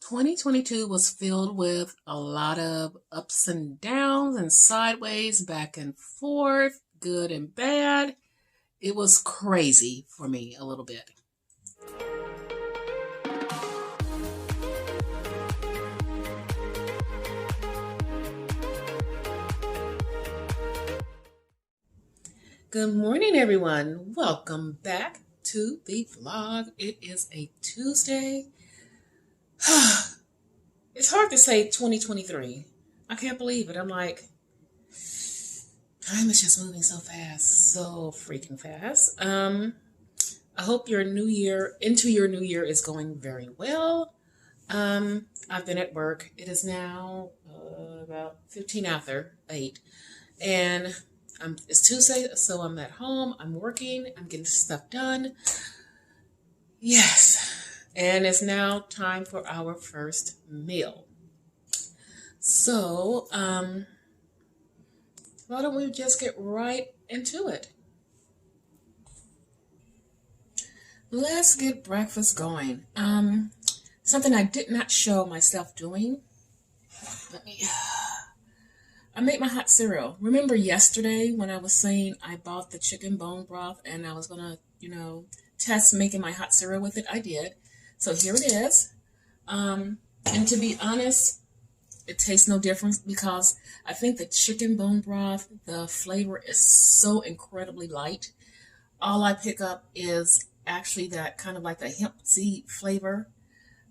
2022 was filled with a lot of ups and downs and sideways, back and forth, good and bad. It was crazy for me a little bit. Good morning, everyone. Welcome back to the vlog. It is a Tuesday. It's hard to say 2023. I can't believe it. I'm like, time is just moving so fast, so freaking fast. I hope your new year is going very well. I've been at work. It is now about 15 after 8, and it's Tuesday, so I'm at home. I'm working. I'm getting stuff done. Yes. And it's now time for our first meal. So, why don't we just get right into it? Let's get breakfast going. Something I did not show myself doing. I made my hot cereal. Remember yesterday when I was saying I bought the chicken bone broth and I was gonna, test making my hot cereal with it? I did. So here it is. And to be honest, it tastes no difference because I think the chicken bone broth, the flavor is so incredibly light. All I pick up is actually that kind of like the hemp seed flavor,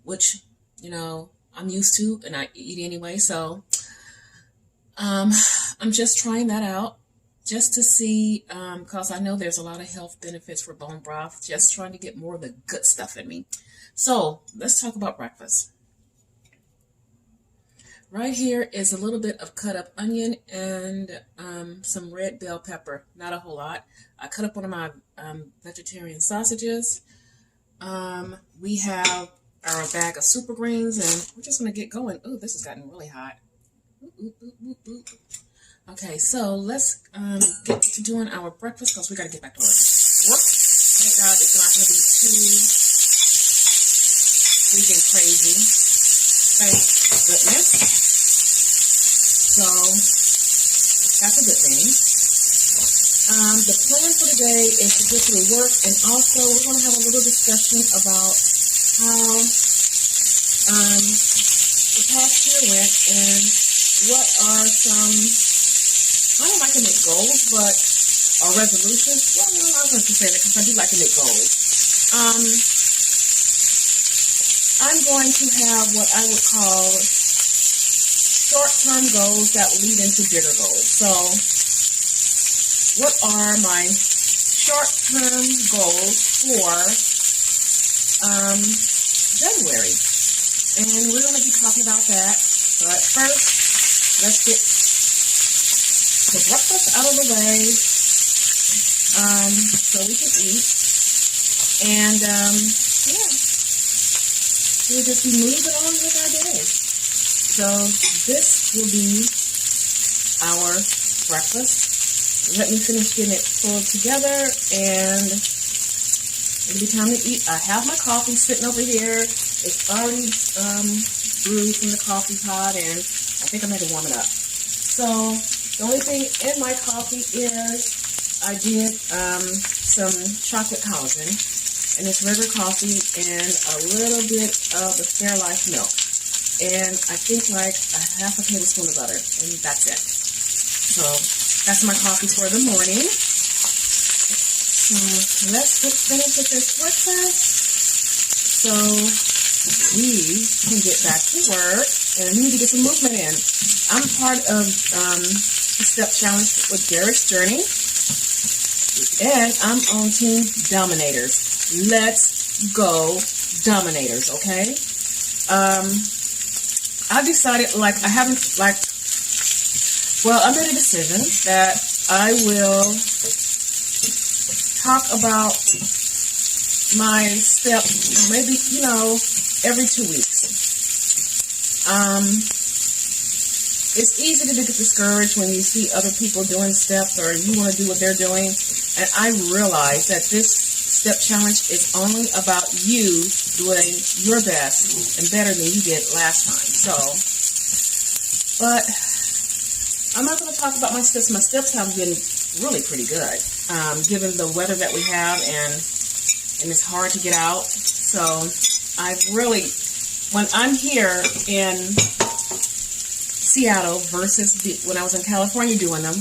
which, I'm used to and I eat anyway. So I'm just trying that out just to see, because I know there's a lot of health benefits for bone broth, just trying to get more of the good stuff in me. So let's talk about breakfast. Right here is a little bit of cut up onion and some red bell pepper. Not a whole lot. I cut up one of my vegetarian sausages. We have our bag of super greens, and we're just going to get going. Oh, this has gotten really hot. Okay, so let's get to doing our breakfast because we got to get back to work. Thank God it's not going to be too freaking crazy. Thank goodness. So that's a good thing. The plan for today is to get through work, and also we're going to have a little discussion about how the past year went and what are some, I don't like to make goals, but, or resolutions. Well, no, I was going to say that because I do like to make goals. I'm going to have what I would call short-term goals that lead into bigger goals. So, what are my short-term goals for January? And we're going to be talking about that. But first, let's get the breakfast out of the way so we can eat. And, we'll just be moving on with our day. So this will be our breakfast. Let me finish getting it pulled together and it'll be time to eat. I have my coffee sitting over here. It's already brewed from the coffee pot, and I think I'm going to warm it up. So the only thing in my coffee is I did some chocolate collagen. And it's regular coffee and a little bit of the Fairlife milk. And I think like a half a tablespoon of butter. And that's it. So that's my coffee for the morning. So let's get finished with this breakfast so we can get back to work. And we need to get some movement in. I'm part of the Step Challenge with Derek's Journey. And I'm on Team Dominators. Let's go Dominators, okay? I decided, I made a decision that I will talk about my step maybe, every 2 weeks. It's easy to get discouraged when you see other people doing steps or you want to do what they're doing. And I realize that this step challenge is only about you doing your best and better than you did last time. So, but I'm not going to talk about my steps. My steps have been really pretty good, given the weather that we have, and it's hard to get out. So I've really, when I'm here in Seattle versus when I was in California doing them,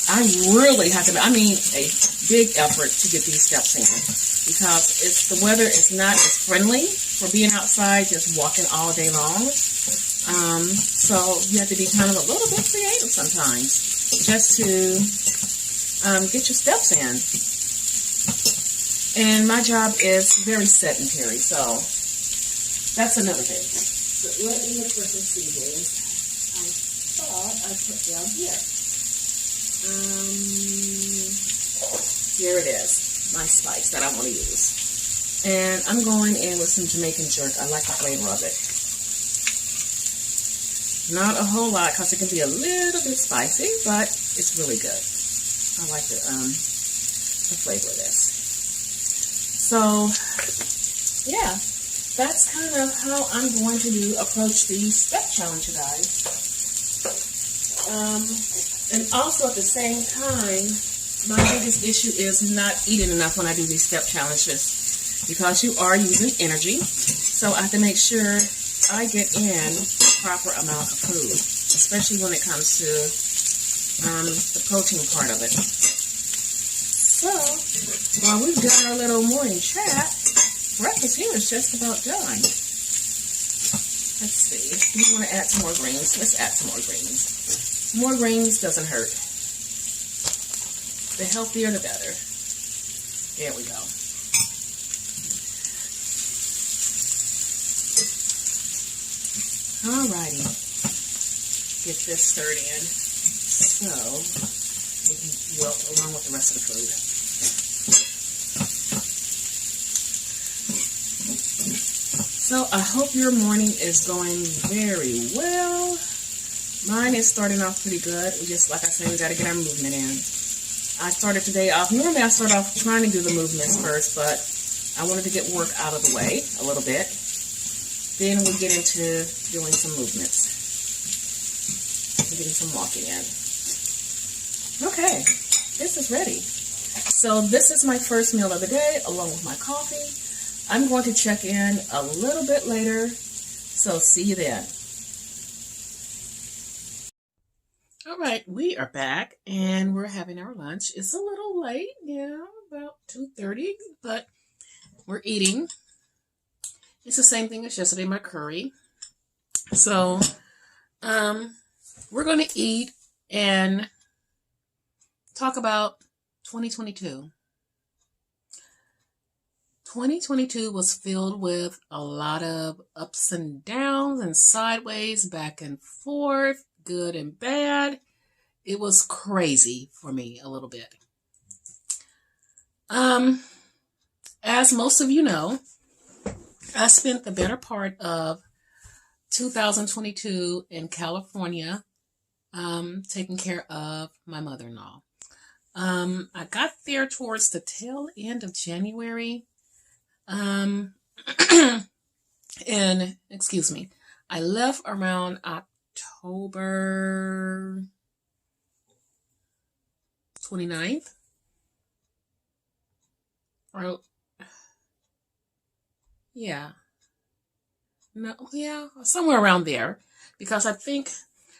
I really have to, a big effort to get these steps in, because the weather is not as friendly for being outside just walking all day long. So you have to be kind of a little bit creative sometimes just to get your steps in. And my job is very sedentary, so that's another thing. So let me look for some seedlings. I thought I put down here. Here it is, my spice that I want to use. And I'm going in with some Jamaican jerk. I like the flavor of it. Not a whole lot, because it can be a little bit spicy, but it's really good. I like the flavor of this. So, yeah, that's kind of how I'm going to approach the step challenge, guys. And also at the same time, my biggest issue is not eating enough when I do these step challenges, because you are using energy. So I have to make sure I get in the proper amount of food, especially when it comes to the protein part of it. So while we've done our little morning chat, breakfast here is just about done. Let's see. Do we want to add some more greens? Let's add some more greens. More greens doesn't hurt. The healthier, the better. There we go. Alrighty. Get this stirred in so we can wilt along with the rest of the food. So I hope your morning is going very well. Mine is starting off pretty good. We just, like I said, we got to get our movement in. I started today off, normally I start off trying to do the movements first, but I wanted to get work out of the way a little bit. Then we get into doing some movements. Getting some walking in. Okay, this is ready. So this is my first meal of the day, along with my coffee. I'm going to check in a little bit later, so see you then. All right, we are back, and we're having our lunch. It's a little late, about 2:30, but we're eating. It's the same thing as yesterday, my curry. So, we're going to eat and talk about 2022. 2022 was filled with a lot of ups and downs and sideways, back and forth, good and bad. It was crazy for me a little bit. As most of you know, I spent the better part of 2022 in California, taking care of my mother-in-law. I got there towards the tail end of January. And I left around October 29th. Or, somewhere around there. Because I think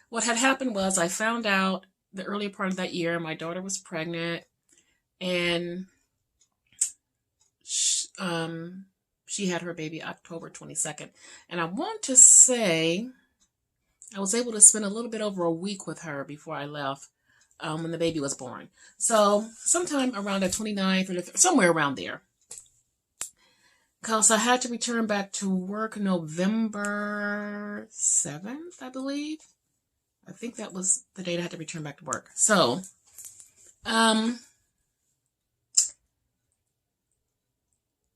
what had happened was I found out the earlier part of that year my daughter was pregnant, and she had her baby October 22nd. And I want to say I was able to spend a little bit over a week with her before I left, when the baby was born. So sometime around the 29th or somewhere around there. Because I had to return back to work November 7th, I believe. I think that was the date I had to return back to work. So,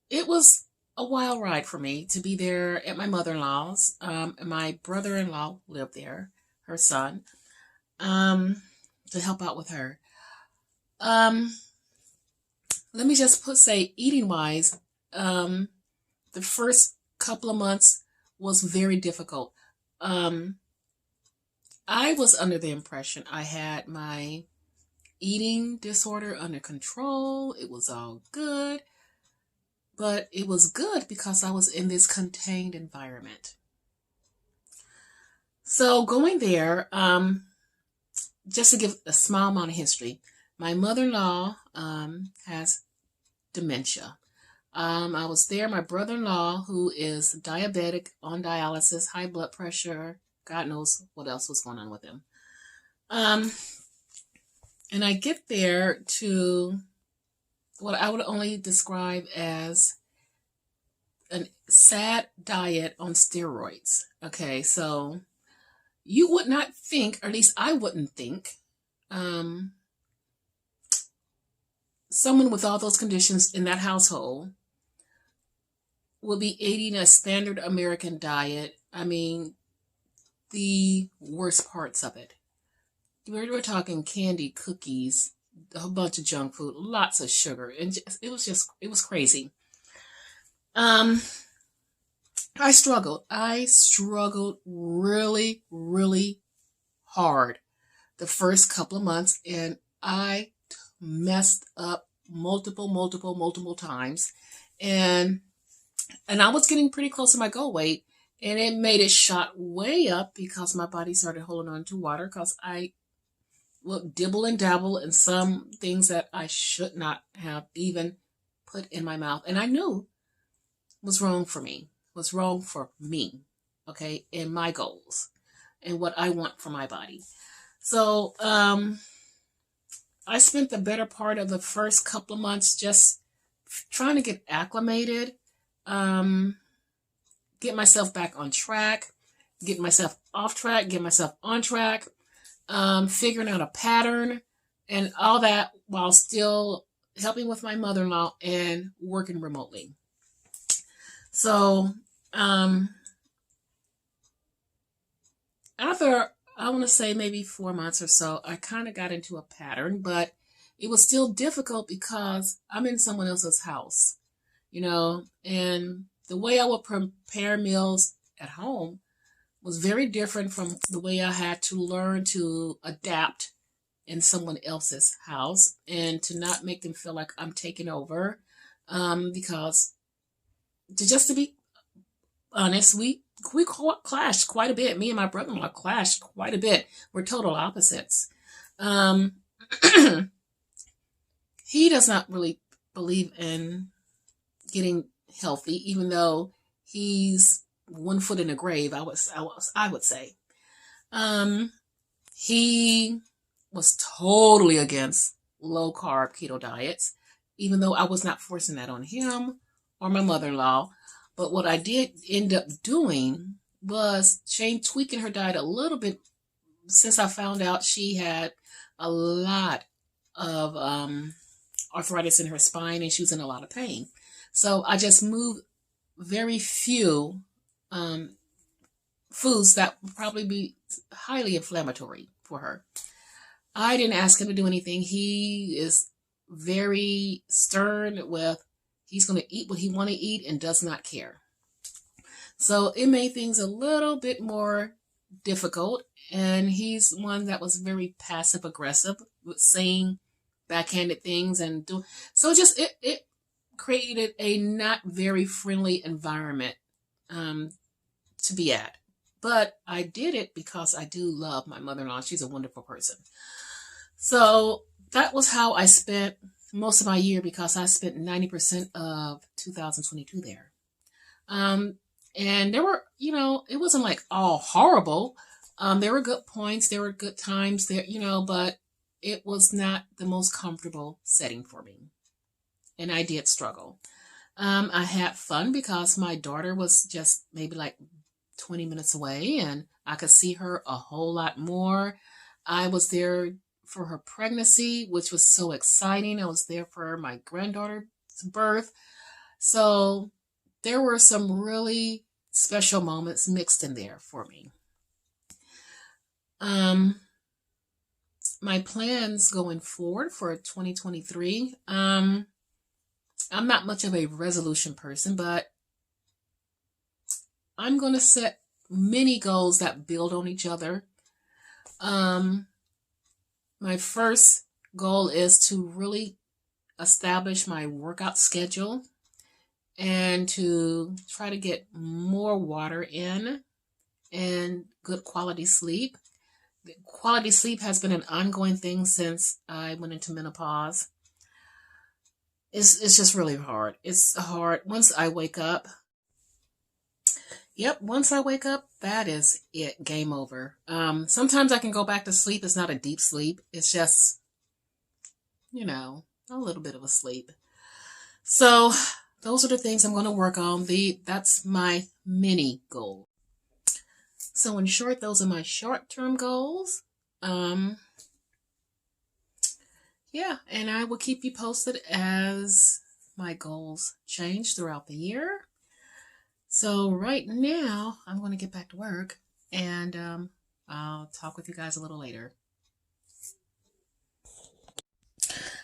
it was a wild ride for me to be there at my mother-in-law's. My brother-in-law lived there, her son, to help out with her. let me just say eating wise, the first couple of months was very difficult. I was under the impression I had my eating disorder under control. It was all good, but it was good because I was in this contained environment. So going there, just to give a small amount of history, my mother-in-law has dementia. I was there. My brother-in-law, who is diabetic, on dialysis, high blood pressure, God knows what else was going on with him. And I get there to what I would only describe as a sad diet on steroids. Okay, so you would not think, or at least I wouldn't think, someone with all those conditions in that household will be eating a standard American diet. I mean, the worst parts of it. We're talking candy, cookies, a whole bunch of junk food, lots of sugar, and it was crazy. I struggled. I struggled really, really hard the first couple of months, and I messed up multiple times, and I was getting pretty close to my goal weight, and it made it shot way up because my body started holding on to water because I would dibble and dabble in some things that I should not have even put in my mouth, and I knew was wrong for me, okay, and my goals and what I want for my body. So I spent the better part of the first couple of months just trying to get acclimated, get myself back on track, get myself off track, get myself on track, figuring out a pattern and all that while still helping with my mother-in-law and working remotely. So after, I want to say maybe 4 months or so, I kind of got into a pattern, but it was still difficult because I'm in someone else's house, and the way I would prepare meals at home was very different from the way I had to learn to adapt in someone else's house and to not make them feel like I'm taking over, because to be honest, we clashed quite a bit. Me and my brother-in-law clashed quite a bit. We're total opposites. He does not really believe in getting healthy, even though he's 1 foot in a grave. I would say. He was totally against low carb keto diets, even though I was not forcing that on him or my mother-in-law. But what I did end up doing was tweaking her diet a little bit, since I found out she had a lot of arthritis in her spine and she was in a lot of pain. So I just moved very few foods that would probably be highly inflammatory for her. I didn't ask him to do anything. He is very stern with, he's going to eat what he want to eat and does not care. So it made things a little bit more difficult. And he's one that was very passive aggressive with saying backhanded things and do. So it created a not very friendly environment to be at. But I did it because I do love my mother-in-law. She's a wonderful person. So that was how I spent most of my year, because I spent 90% of 2022 there. And there were, it wasn't like all horrible. There were good points. There were good times there, but it was not the most comfortable setting for me. And I did struggle. I had fun because my daughter was just maybe like 20 minutes away and I could see her a whole lot more. I was there for her pregnancy, which was so exciting. I was there for my granddaughter's birth. So there were some really special moments mixed in there for me. My plans going forward for 2023, I'm not much of a resolution person, but I'm going to set mini goals that build on each other. My first goal is to really establish my workout schedule and to try to get more water in and good quality sleep. Quality sleep has been an ongoing thing since I went into menopause. It's just really hard. It's hard. Once I wake up, once I wake up, that is it. Game over. Sometimes I can go back to sleep. It's not a deep sleep. It's just, a little bit of a sleep. So those are the things I'm going to work on. That's my mini goal. So in short, those are my short-term goals. And I will keep you posted as my goals change throughout the year. So right now, I'm going to get back to work, and I'll talk with you guys a little later.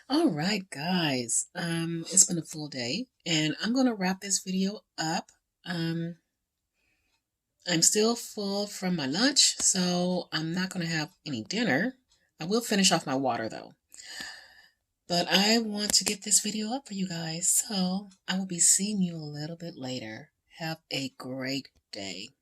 All right, guys. It's been a full day, and I'm going to wrap this video up. I'm still full from my lunch, so I'm not going to have any dinner. I will finish off my water, though. But I want to get this video up for you guys, so I will be seeing you a little bit later. Have a great day.